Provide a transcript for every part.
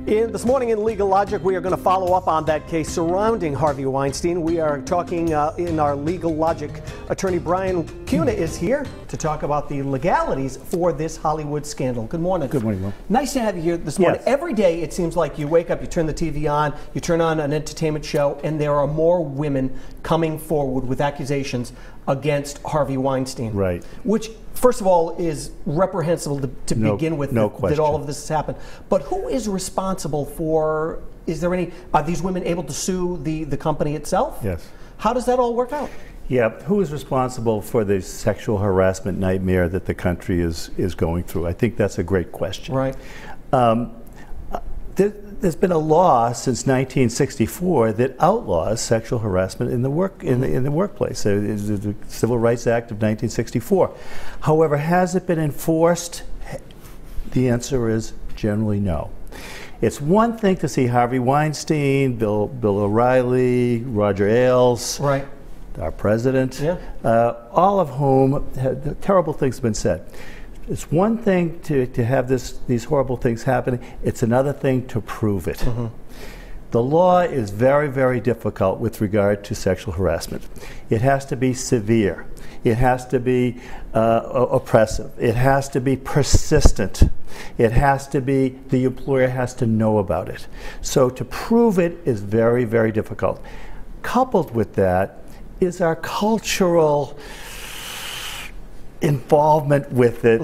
This morning in Legal Logic, we are going to follow up on that case surrounding Harvey Weinstein. We are talking in our Legal Logic. Attorney Brian Cuna is here to talk about the legalities for this Hollywood scandal. Good morning. Good morning, Will. Nice to have you here this morning. Yes. Every day it seems like you wake up, you turn the TV on, you turn on an entertainment show, and there are more women coming forward with accusations against Harvey Weinstein. Right. Which, first of all, is reprehensible to begin with, no that question. all of this has happened. But who is responsible for, are these women able to sue the company itself? Yes. How does that all work out? Yeah, who is responsible for the sexual harassment nightmare that the country is going through? I think that's a great question. Right. There's been a law since 1964 that outlaws sexual harassment in the workplace. The Civil Rights Act of 1964. However, has it been enforced? The answer is generally no. It's one thing to see Harvey Weinstein, Bill O'Reilly, Roger Ailes, right, our president, all of whom terrible things have been said. It's one thing to have these horrible things happening. It's another thing to prove it. Mm-hmm. The law is very, very difficult with regard to sexual harassment. It has to be severe. It has to be oppressive. It has to be persistent. It has to be, the employer has to know about it. So to prove it is very, very difficult. Coupled with that is our cultural involvement with it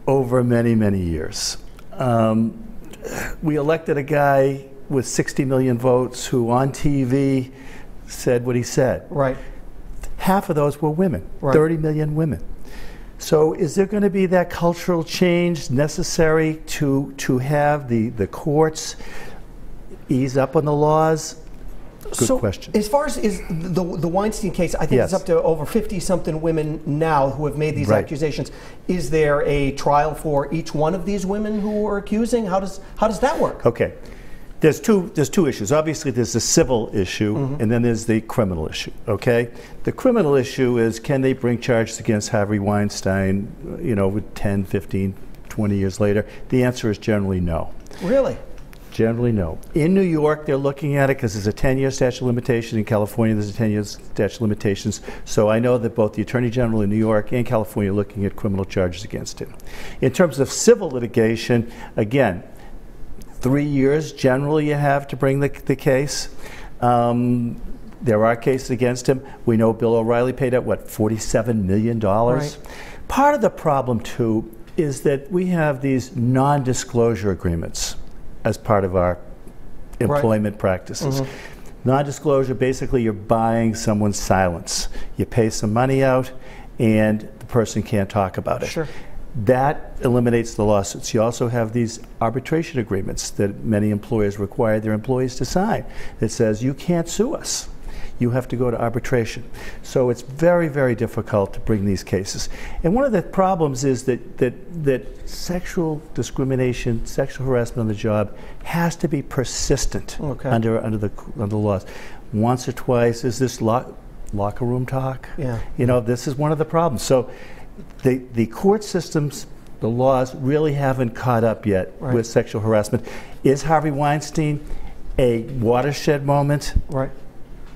over many, many years. We elected a guy with 60 million votes who on TV said what he said. Right. Half of those were women, right. 30 million women. So is there going to be that cultural change necessary to have the courts ease up on the laws? Good question. As far as the Weinstein case, I think yes. it's up to over 50-something women now who have made these right. accusations. Is there a trial for each one of these women who are accusing? How does that work? Okay. There's two issues. Obviously, there's the civil issue, and then there's the criminal issue, okay? The criminal issue is, can they bring charges against Harvey Weinstein, with 10, 15, 20 years later? The answer is generally no. Really? Generally no. In New York, they're looking at it because there's a 10-year statute of limitation. In California, there's a 10-year statute of limitations. So I know that both the Attorney General in New York and California are looking at criminal charges against him. In terms of civil litigation, again, 3 years generally you have to bring the case. There are cases against him. We know Bill O'Reilly paid out, what, $47 million? Right. Part of the problem, too, is that we have these non-disclosure agreements as part of our employment right. practices. Non-disclosure, basically you're buying someone's silence. You pay some money out and the person can't talk about it. Sure. That eliminates the lawsuits. You also have these arbitration agreements that many employers require their employees to sign. It says you can't sue us. You have to go to arbitration. So it's very, very difficult to bring these cases. And one of the problems is that sexual discrimination, sexual harassment on the job has to be persistent under the laws. Once or twice, is this locker room talk? Yeah. This is one of the problems. So the court systems, the laws really haven't caught up yet right. with sexual harassment. Is Harvey Weinstein a watershed moment? Right.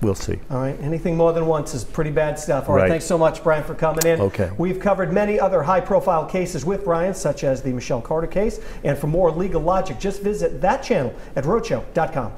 We'll see. All right. Anything more than once is pretty bad stuff. All right. Right. Thanks so much, Brian, for coming in. Okay. We've covered many other high-profile cases with Brian, such as the Michelle Carter case. And for more Legal Logic, just visit that channel at Roadshow.com.